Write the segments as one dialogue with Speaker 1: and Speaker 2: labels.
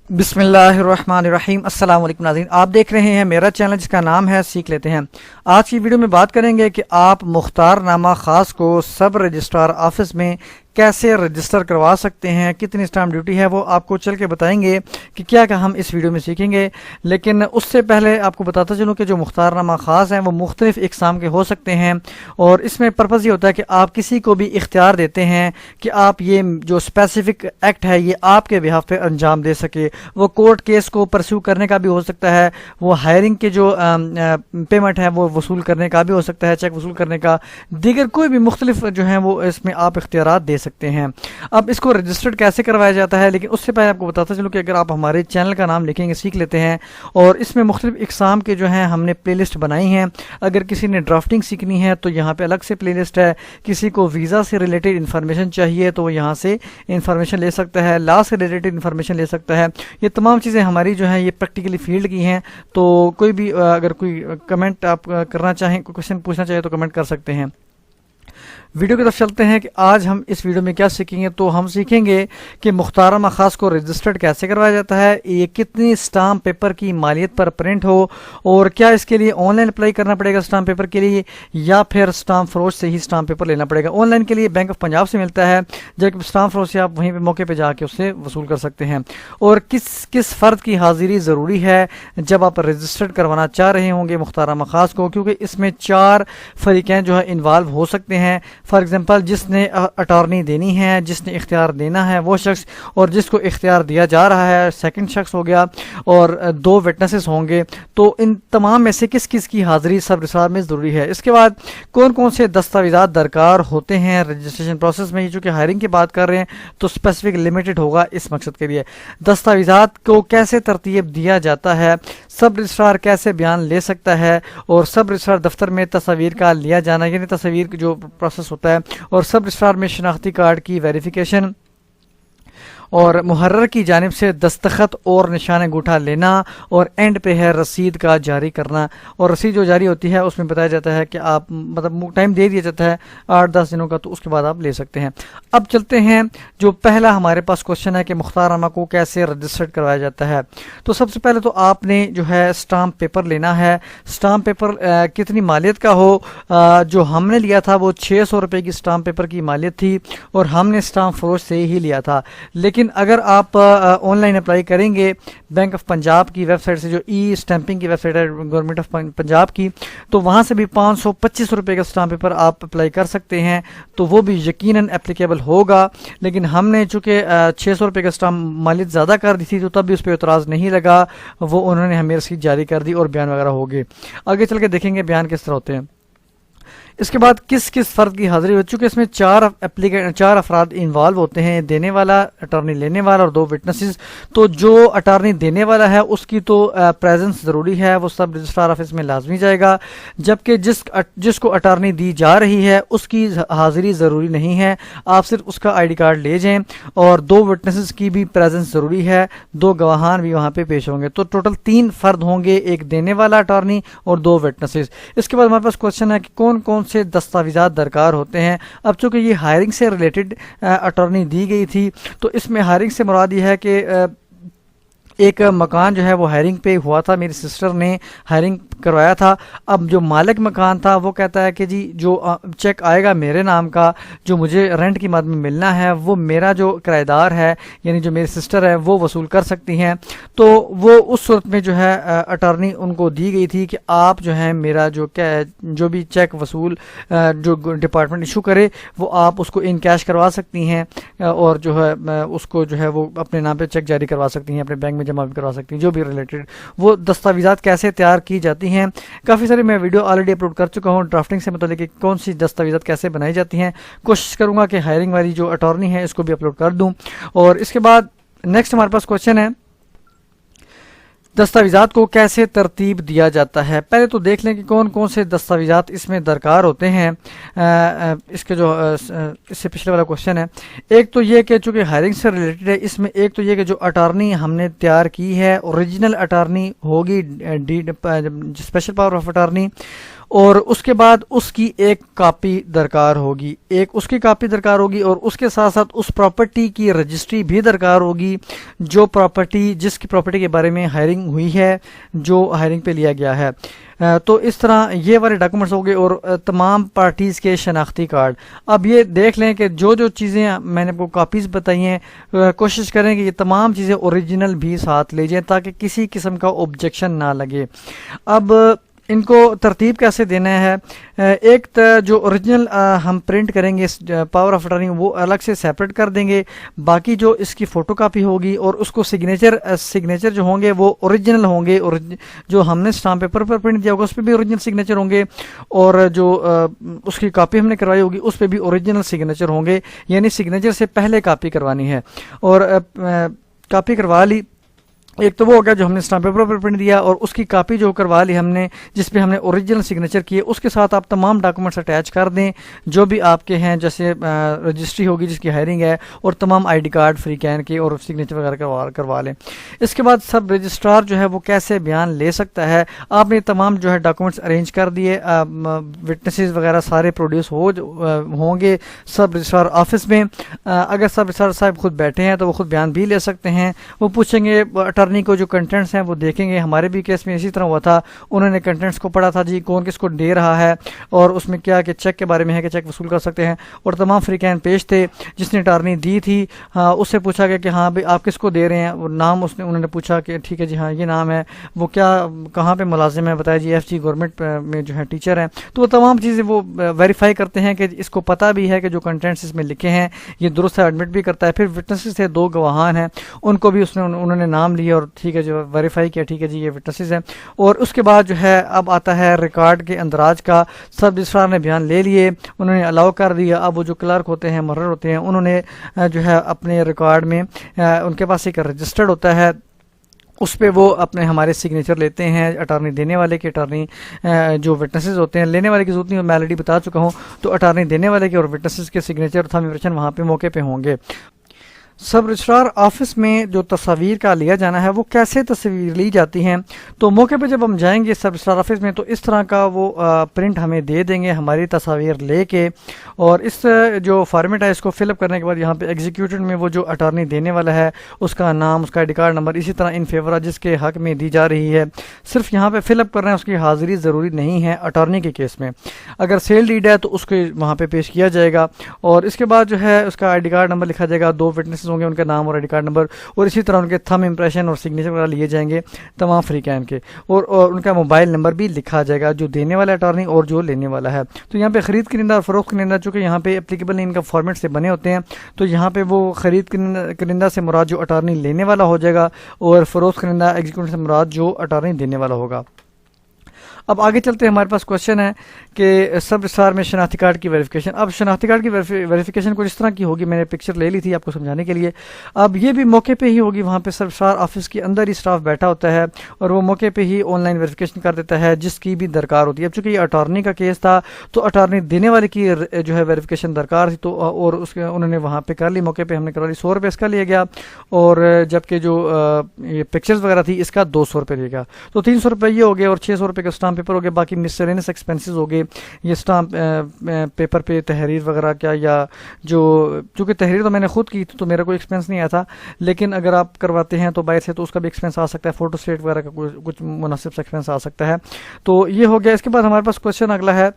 Speaker 1: بسم اللہ الرحمن الرحیم۔ السلام علیکم ناظرین، آپ دیکھ رہے ہیں میرا چینل جس کا نام ہے سیکھ لیتے ہیں۔ آج کی ویڈیو میں بات کریں گے کہ آپ مختار نامہ خاص کو سب رجسٹرار آفس میں کیسے رجسٹر کروا سکتے ہیں، کتنی اسٹامپ ڈیوٹی ہے، وہ آپ کو چل کے بتائیں گے کہ کیا ہم اس ویڈیو میں سیکھیں گے۔ لیکن اس سے پہلے آپ کو بتاتا چلوں کہ جو مختار نامہ خاص ہیں وہ مختلف اقسام کے ہو سکتے ہیں، اور اس میں پرپز یہ ہوتا ہے کہ آپ کسی کو بھی اختیار دیتے ہیں کہ آپ یہ جو اسپیسیفک ایکٹ ہے یہ آپ کے بہاف پہ انجام دے سکے۔ وہ کورٹ کیس کو پرسیو کرنے کا بھی ہو سکتا ہے، وہ ہائرنگ کے جو پیمنٹ ہے وہ وصول کرنے کا بھی ہو سکتا ہے، چیک وصول کرنے کا، دیگر کوئی بھی مختلف جو ہیں وہ اس میں آپ اختیارات دے سکتے ہیں۔ اب اس کو رجسٹرڈ کیسے کروایا جاتا ہے، لیکن اس سے پہلے آپ کو بتاتا چلوں کہ اگر آپ ہمارے چینل کا نام لکھیں گے سیکھ لیتے ہیں، اور اس میں مختلف اقسام کے جو ہیں ہم نے پلے لسٹ بنائی ہیں۔ اگر کسی نے ڈرافٹنگ سیکھنی ہے تو یہاں پہ الگ سے پلے لسٹ ہے، کسی کو ویزا سے ریلیٹڈ انفارمیشن چاہیے تو وہ یہاں سے انفارمیشن لے سکتا ہے، لا سے ریلیٹڈ انفارمیشن لے سکتا ہے۔ یہ تمام چیزیں ہماری جو ہیں یہ پریکٹیکلی فیلڈ کی ہیں، تو کوئی بھی اگر کوئی کمنٹ آپ کرنا چاہیں، کوئی کوشچن پوچھنا چاہے تو کمنٹ کر سکتے ہیں۔ ویڈیو کی طرف چلتے ہیں کہ آج ہم اس ویڈیو میں کیا سیکھیں گے۔ تو ہم سیکھیں گے کہ مختار نامہ خاص کو رجسٹرڈ کیسے کروایا جاتا ہے، یہ کتنی اسٹامپ پیپر کی مالیت پر پرنٹ ہو، اور کیا اس کے لیے آن لائن اپلائی کرنا پڑے گا اسٹامپ پیپر کے لیے، یا پھر اسٹامپ فروش سے ہی اسٹامپ پیپر لینا پڑے گا۔ آن لائن کے لیے بینک آف پنجاب سے ملتا ہے، جبکہ اسٹامپ فروش سے آپ وہیں پہ موقع پہ جا کے اس سے وصول کر سکتے ہیں۔ اور کس فرد کی حاضری ضروری ہے جب آپ رجسٹرڈ کروانا چاہ رہے ہوں گے مختار نامہ خاص کو، کیونکہ اس میں 4 فریقین جو ہے انوالو ہو سکتے ہیں۔ فار ایگزامپل جس نے اٹارنی دینی ہے، جس نے اختیار دینا ہے وہ شخص، اور جس کو اختیار دیا جا رہا ہے سیکنڈ شخص ہو گیا، اور 2 وٹنسز ہوں گے۔ تو ان تمام میں سے کس کی حاضری سب رجسٹرار میں ضروری ہے۔ اس کے بعد کون سے دستاویزات درکار ہوتے ہیں رجسٹریشن پروسیس میں، چونکہ ہائرنگ کی بات کر رہے ہیں تو اسپیسیفک لمیٹڈ ہوگا اس مقصد کے لیے۔ دستاویزات کو کیسے ترتیب دیا جاتا ہے، سب رجسٹرار کیسے بیان لے سکتا ہے، اور سب رجسٹرار دفتر میں تصاویر کا لیا جانا، یعنی تصاویر جو پروسیس ہوتا ہے، اور سب رجسٹرار میں شناختی کارڈ کی ویریفیکیشن، اور محرر کی جانب سے دستخط اور نشان انگوٹھا لینا، اور اینڈ پہ ہے رسید کا جاری کرنا۔ اور رسید جو جاری ہوتی ہے اس میں بتایا جاتا ہے کہ آپ مطلب ٹائم دے دیا جاتا ہے 8-10 دنوں کا، تو اس کے بعد آپ لے سکتے ہیں۔ اب چلتے ہیں جو پہلا ہمارے پاس کوشچن ہے کہ مختار نامہ کو کیسے رجسٹرڈ کروایا جاتا ہے۔ تو سب سے پہلے تو آپ نے جو ہے اسٹامپ پیپر لینا ہے۔ اسٹامپ پیپر کتنی مالیت کا ہو، جو ہم نے لیا تھا وہ 600 روپے کی اسٹامپ پیپر کی مالیت تھی، اور ہم نے اسٹامپ فروش سے ہی لیا تھا۔ لیکن اگر آپ آن لائن اپلائی کریں گے بینک آف پنجاب کی ویب سائٹ سے، جو ای اسٹیمپنگ کی ویب سائٹ ہے گورنمنٹ آف پنجاب کی، تو وہاں سے بھی 525 روپے کا اسٹامپ پیپر آپ اپلائی کر سکتے ہیں، تو وہ بھی یقیناً اپلیکیبل ہوگا۔ لیکن ہم نے چونکہ 600 روپے کا اسٹامپ مالیت زیادہ کر دی تھی، تو تب بھی اس پہ اعتراض نہیں لگا، وہ انہوں نے ہمیں رسید جاری کر دی اور بیان وغیرہ ہو گئے۔ آگے چل کے دیکھیں گے بیان کس طرح ہوتے ہیں۔ اس کے بعد کس فرد کی حاضری ہو، چونکہ اس میں 4 افراد انوالو ہوتے ہیں، دینے والا، اٹارنی لینے والا، اور 2 وٹنسز۔ تو جو اٹارنی دینے والا ہے اس کی تو پریزنس ضروری ہے، وہ سب رجسٹرار آفس میں لازمی جائے گا، جبکہ جس کو اٹارنی دی جا رہی ہے اس کی حاضری ضروری نہیں ہے، آپ صرف اس کا ID کارڈ لے جائیں، اور 2 وٹنسز کی بھی پریزنس ضروری ہے، 2 گواہان بھی وہاں پہ پیش ہوں گے۔ تو ٹوٹل 3 فرد ہوں گے، ایک دینے والا اٹارنی اور 2 وٹنسز۔ اس کے بعد ہمارے پاس کوشچن ہے کہ کون سے دستاویزات درکار ہوتے ہیں۔ اب چونکہ یہ ہائرنگ سے ریلیٹڈ اٹارنی دی گئی تھی، تو اس میں ہائرنگ سے مراد یہ ہے کہ ایک مکان جو ہے وہ ہائرنگ پہ ہوا تھا، میری سسٹر نے ہائرنگ کروایا تھا۔ اب جو مالک مکان تھا وہ کہتا ہے کہ جی جو چیک آئے گا میرے نام کا، جو مجھے رینٹ کی مد میں ملنا ہے، وہ میرا جو کرایہ دار ہے یعنی جو میری سسٹر ہے وہ وصول کر سکتی ہیں۔ تو وہ اس صورت میں جو ہے اٹارنی ان کو دی گئی تھی کہ آپ جو ہے میرا جو بھی چیک وصول جو ڈپارٹمنٹ ایشو کرے وہ آپ اس کو ان کیش کروا سکتی ہیں، اور جو ہے اس کو جو ہے وہ اپنے نام پہ چیک جاری کروا سکتی ہیں، اپنے بینک میں جمع بھی کروا سکتی ہیں، جو بھی ریلیٹڈ وہ دستاویزات کیسے تیار کی جاتی ہیں۔ کافی سارے میں ویڈیو آلریڈی اپلوڈ کر چکا ہوں ڈرافٹنگ سے متعلق، کون سی دستاویزات کیسے بنائی جاتی ہیں۔ کوشش کروں گا کہ ہائرنگ والی جو اٹارنی ہے اس کو بھی اپلوڈ کر دوں۔ اور اس کے بعد نیکسٹ ہمارے پاس کوشچن ہے دستاویزات کو کیسے ترتیب دیا جاتا ہے۔ پہلے تو دیکھ لیں کہ کون سے دستاویزات اس میں درکار ہوتے ہیں۔ اس کے جو اس سے پچھلے والا کوشچن ہے، ایک تو یہ کہ چونکہ ہائرنگ سے ریلیٹڈ ہے، اس میں ایک تو یہ کہ جو اٹارنی ہم نے تیار کی ہے اوریجنل اٹارنی ہوگی، اسپیشل پاور آف اٹارنی، اور اس کے بعد اس کی ایک کاپی درکار ہوگی، ایک اس کی کاپی درکار ہوگی، اور اس کے ساتھ ساتھ اس پراپرٹی کی رجسٹری بھی درکار ہوگی، جو پراپرٹی جس کی پراپرٹی کے بارے میں ہائرنگ ہوئی ہے، جو ہائرنگ پہ لیا گیا ہے۔ تو اس طرح یہ والے ڈاکومنٹس ہو گئے، اور تمام پارٹیز کے شناختی کارڈ۔ اب یہ دیکھ لیں کہ جو جو چیزیں میں نے آپ کو کاپیز بتائی ہیں، کوشش کریں کہ یہ تمام چیزیں اوریجنل بھی ساتھ لے جائیں تاکہ کسی قسم کا آبجیکشن نہ لگے۔ اب ان کو ترتیب کیسے دینا ہے؟ ایک جو اوریجنل ہم پرنٹ کریں گے پاور آف اٹارنی، وہ الگ سے سیپریٹ کر دیں گے، باقی جو اس کی فوٹو کاپی ہوگی اور اس کو سگنیچر جو ہوں گے وہ اوریجنل ہوں گے، اور جو ہم نے اسٹامپ پیپر پر پرنٹ دیا ہوگا اس پہ بھی اوریجنل سگنیچر ہوں گے، اور جو اس کی کاپی ہم نے کروائی ہوگی اس پہ بھی اوریجنل سگنیچر ہوں گے، یعنی سگنیچر سے پہلے کاپی کروانی ہے۔ اور کاپی کروا لی، ایک تو وہ ہو گیا جو ہم نے اسٹامپ پیپر پر پرنٹ دیا، اور اس کی کاپی جو کروا لی ہم نے جس پہ ہم نے اوریجنل سگنیچر کیے، اس کے ساتھ آپ تمام ڈاکومنٹس اٹیچ کر دیں جو بھی آپ کے ہیں، جیسے رجسٹری ہوگی جس کی ہائرنگ ہے، اور تمام I D card free can کے، اور سگنیچر وغیرہ کروا لیں۔ اس کے بعد سب رجسٹرار جو ہے وہ کیسے بیان لے سکتا ہے؟ آپ نے تمام جو ہے ڈاکومنٹس ارینج کر دیے، وٹنسز وغیرہ سارے پروڈیوس ہوں گے سب رجسٹرار آفس میں۔ اگر سب رجسٹرار صاحب خود بیٹھے ہیں تو وہ خود بیان بھی لے سکتے ہیں، وہ پوچھیں گے اٹارنی کو، جو کنٹینٹس ہیں وہ دیکھیں گے۔ ہمارے بھی کیس میں اسی طرح ہوا تھا، انہوں نے کنٹینٹس کو پڑھا تھا، جی کون کس کو دے رہا ہے، اور اس میں کیا کہ چیک کے بارے میں ہے کہ چیک وصول کر سکتے ہیں، اور تمام فری کین پیش تھے۔ جس نے اٹارنی دی تھی اس سے پوچھا گیا کہ ہاں بھائی آپ کس کو دے رہے ہیں، وہ نام انہوں نے پوچھا کہ ٹھیک ہے جی ہاں یہ نام ہے، وہ کیا کہاں پہ ملازم ہے، بتایا جی FG گورنمنٹ میں جو ہے ٹیچر ہیں۔ تو وہ تمام چیزیں وہ ویریفائی کرتے ہیں کہ اس کو پتہ بھی ہے کہ جو کنٹینٹس اس میں لکھے ہیں یہ درست ہے، ایڈمٹ بھی کرتا ہے۔ پھر وٹنسز تھے 2 گواہان ہیں، ان کو بھی انہوں نے نام لیا اور ٹھیک ہے جو ویریفائی کیا، ٹھیک ہے جی یہ وٹنسز ہیں۔ اور اس کے بعد جو ہے اب آتا ہے ریکارڈ کے اندراج کا۔ سب رجسٹرار نے بیان لے لیے، انہوں نے الاؤ کر دیا۔ اب وہ جو کلرک ہوتے ہیں، مقرر ہوتے ہیں، انہوں نے جو ہے اپنے ریکارڈ میں ان کے پاس ایک رجسٹرڈ ہوتا ہے، اس پہ وہ اپنے ہمارے سگنیچر لیتے ہیں، اٹارنی دینے والے کے، اٹارنی جو وٹنسز ہوتے ہیں، لینے والے کی ضرورت نہیں، میں آلریڈی بتا چکا ہوں، تو اٹارنی دینے والے کے اور وٹنسز کے سگنیچر تھم امپریشن وہاں پہ موقع پہ ہوں گے۔ سب رجسٹرار آفس میں جو تصاویر کا لیا جانا ہے وہ کیسے تصویر لی جاتی ہیں؟ تو موقع پہ جب ہم جائیں گے سب رجسٹرار آفس میں تو اس طرح کا وہ پرنٹ ہمیں دے دیں گے ہماری تصاویر لے کے، اور اس جو فارمیٹ ہے اس کو فل اپ کرنے کے بعد یہاں پہ ایگزیکیوٹڈ میں وہ جو اٹارنی دینے والا ہے اس کا نام، اس کا آئی ڈی کارڈ نمبر، اسی طرح ان فیور جس کے حق میں دی جا رہی ہے صرف یہاں پہ فل اپ کرنا ہے، اس کی حاضری ضروری نہیں ہے اٹارنی کے کیس میں۔ اگر سیل ڈیڈ ہے تو اس کو وہاں پہ پیش کیا جائے گا، اور اس کے بعد جو ہے اس کا آئی ڈی کارڈ نمبر لکھا جائے گا، 2 وٹنسز ہوں گے، ان کا نام اور آئی ڈی کارڈ نمبر، اور اسی طرح ان کے تھم امپریشن اور سگنیچر وغیرہ لیے جائیں گے تمام فری کین کے، اور ان کا موبائل نمبر بھی لکھا جائے گا، جو دینے والا اٹارنی اور جو لینے والا ہے۔ تو یہاں پہ خرید کنندہ اور فروخت کنندہ چونکہ یہاں پہ اپلیکیبل نہیں، ان کا فارمیٹ سے بنے ہوتے ہیں، تو یہاں پہ وہ خرید کنندہ سے مراد جو اٹارنی لینے والا ہو جائے گا، اور فروخت کنندہ ایگزیکیوٹو سے مراد جو اٹارنی دینے والا ہوگا۔ اب آگے چلتے ہیں، ہمارے پاس کوشچن ہے کہ سب رجسٹرار میں شناختی کارڈ کی ویریفیکیشن۔ اب شناختی کارڈ کی ویریفیکیشن کچھ اس طرح کی ہوگی، میں نے پکچر لے لی تھی آپ کو سمجھانے کے لیے۔ اب یہ بھی موقع پہ ہی ہوگی، وہاں پہ سب رجسٹرار آفس کے اندر ہی اسٹاف بیٹھا ہوتا ہے، اور وہ موقع پہ ہی آن لائن ویریفیکیشن کر دیتا ہے جس کی بھی درکار ہوتی ہے۔ اب چونکہ یہ اٹارنی کا کیس تھا تو اٹارنی دینے والے کی جو ہے ویریفیکیشن درکار تھی، تو اور اس کے انہوں نے وہاں پہ کر لی، موقع پہ ہم نے کروا لی۔ 100 روپے اس کا لیا گیا، اور جبکہ جو یہ پکچرز وغیرہ تھی اس کا 200 روپے لیا گیا، تو 300 روپے یہ ہو گئے، اور 600 روپے کا اسٹامپ پیپر ہو گیا، باقی مسلینس ایکسپینسز ہو گئے۔ یہ اسٹامپ پیپر پہ تحریر وغیرہ کیا، یا جو چونکہ تحریر تو میں نے خود کی تو میرا کوئی ایکسپینس نہیں آیا تھا، لیکن اگر آپ کرواتے ہیں تو باہر سے تو اس کا بھی ایکسپینس آ سکتا ہے، فوٹو اسٹیٹ وغیرہ کا کچھ مناسب سے ایکسپینس آ سکتا ہے۔ تو یہ ہو گیا۔ اس کے بعد ہمارے پاس کوشچن اگلا ہے،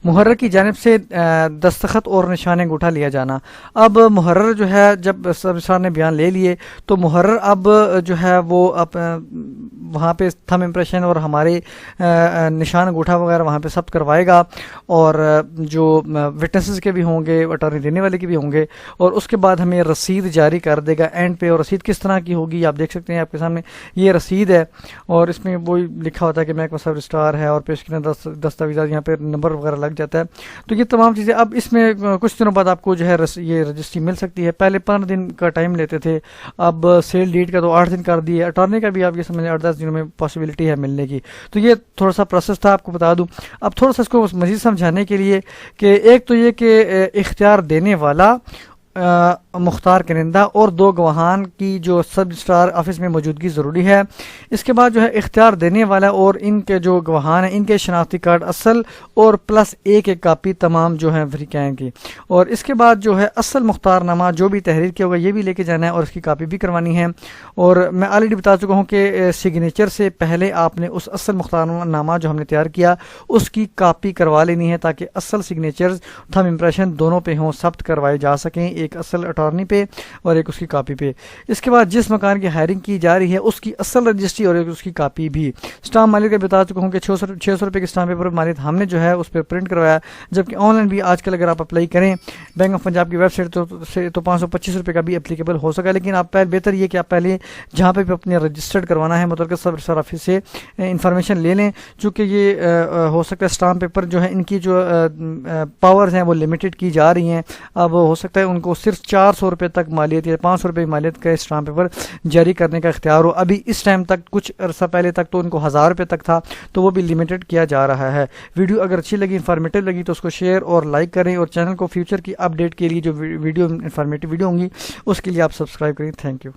Speaker 1: محرر کی جانب سے دستخط اور نشان انگوٹھا لیا جانا۔ اب محرر جو ہے جب سب رجسٹرار نے بیان لے لیے تو محرر اب جو ہے وہ وہاں پہ تھم امپریشن اور ہمارے نشان انگوٹھا وغیرہ وہاں پہ سب کروائے گا، اور جو وٹنسز کے بھی ہوں گے، اٹارنی دینے والے کے بھی ہوں گے، اور اس کے بعد ہمیں رسید جاری کر دے گا اینڈ پہ۔ اور رسید کس طرح کی ہوگی آپ دیکھ سکتے ہیں آپ کے سامنے، یہ رسید ہے، اور اس میں وہی لکھا ہوتا ہے کہ محکمہ سب رجسٹرار ہے، اور پیش کرنے دستاویزات، یہاں پہ نمبر وغیرہ لگ جاتا ہے۔ تو یہ تمام چیزیں اب اس میں کچھ دنوں بعد آپ کو جو ہے یہ رجسٹری مل سکتی ہے۔ پہلے 15 دن کا ٹائم لیتے تھے، اب سیل ڈیٹ کا تو 8 دن کر دیے، اٹارنی کا بھی آپ یہ سمجھیں 8-10 دنوں میں پاسبلٹی ہے ملنے کی۔ تو یہ تھوڑا سا پروسیس تھا، آپ کو بتا دوں۔ اب تھوڑا سا اس کو مزید سمجھانے کے لیے کہ ایک تو یہ کہ اختیار دینے والا مختار کنندہ اور 2 گواہان کی جو سب رجسٹرار آفس میں موجودگی ضروری ہے۔ اس کے بعد جو ہے اختیار دینے والا اور ان کے جو گواہان ہیں ان کے شناختی کارڈ اصل اور +1 کاپی تمام جو ہیں فریقین کی، اور اس کے بعد جو ہے اصل مختار نامہ جو بھی تحریر کیا ہوگا یہ بھی لے کے جانا ہے اور اس کی کاپی بھی کروانی ہے۔ اور میں آلریڈی بتا چکا ہوں کہ سگنیچر سے پہلے آپ نے اس اصل مختار نامہ جو ہم نے تیار کیا اس کی کاپی کروا لینی ہے تاکہ اصل سگنیچرز تھم امپریشن دونوں پہ ہوں، ثبت کروائے جا سکیں، ایک اصل اٹارنی پہ اور ایک اس کی کاپی پہ۔ اس کے بعد جس مکان کی ہائرنگ کی جا رہی ہے اس کی اصل رجسٹری اور ایک اس کی کاپی بھی۔ اسٹامپ مالیت کا بتا چکا ہوں کہ 600 روپے کی اسٹامپ پیپر مالیت ہم نے جو ہے اس پہ پرنٹ کروایا، جبکہ آن لائن بھی آج کل اگر آپ اپلائی کریں بینک آف پنجاب کی ویب سائٹ تو 525 روپے کا بھی اپلیکیبل ہو سکا، لیکن آپ بہتر یہ کہ آپ پہلے جہاں پہ اپنے رجسٹرڈ کروانا ہے متعلقہ سب رجسٹر آفس سے انفارمیشن لے لیں، چونکہ یہ ہو سکتا ہے اسٹامپ پیپر جو ہے ان کی جو پاورز ہیں وہ لمیٹڈ کی جا رہی ہیں، اب ہو سکتا ہے ان کو صرف 400 روپے تک مالیت یا 500 روپے مالیت کا اسٹامپ پیپر جاری کرنے کا اختیار ہو۔ ابھی اس ٹائم تک کچھ عرصہ پہلے تک تو ان کو 1000 روپے تک تھا، تو وہ بھی لمیٹڈ کیا جا رہا ہے۔ ویڈیو اگر اچھی لگی، انفارمیٹیو لگی تو اس کو شیئر اور لائک کریں، اور چینل کو فیوچر کی اپڈیٹ کے لیے جو ویڈیو انفارمیٹیو ویڈیو ہوں گی اس کے لیے آپ سبسکرائب کریں۔ Thank you.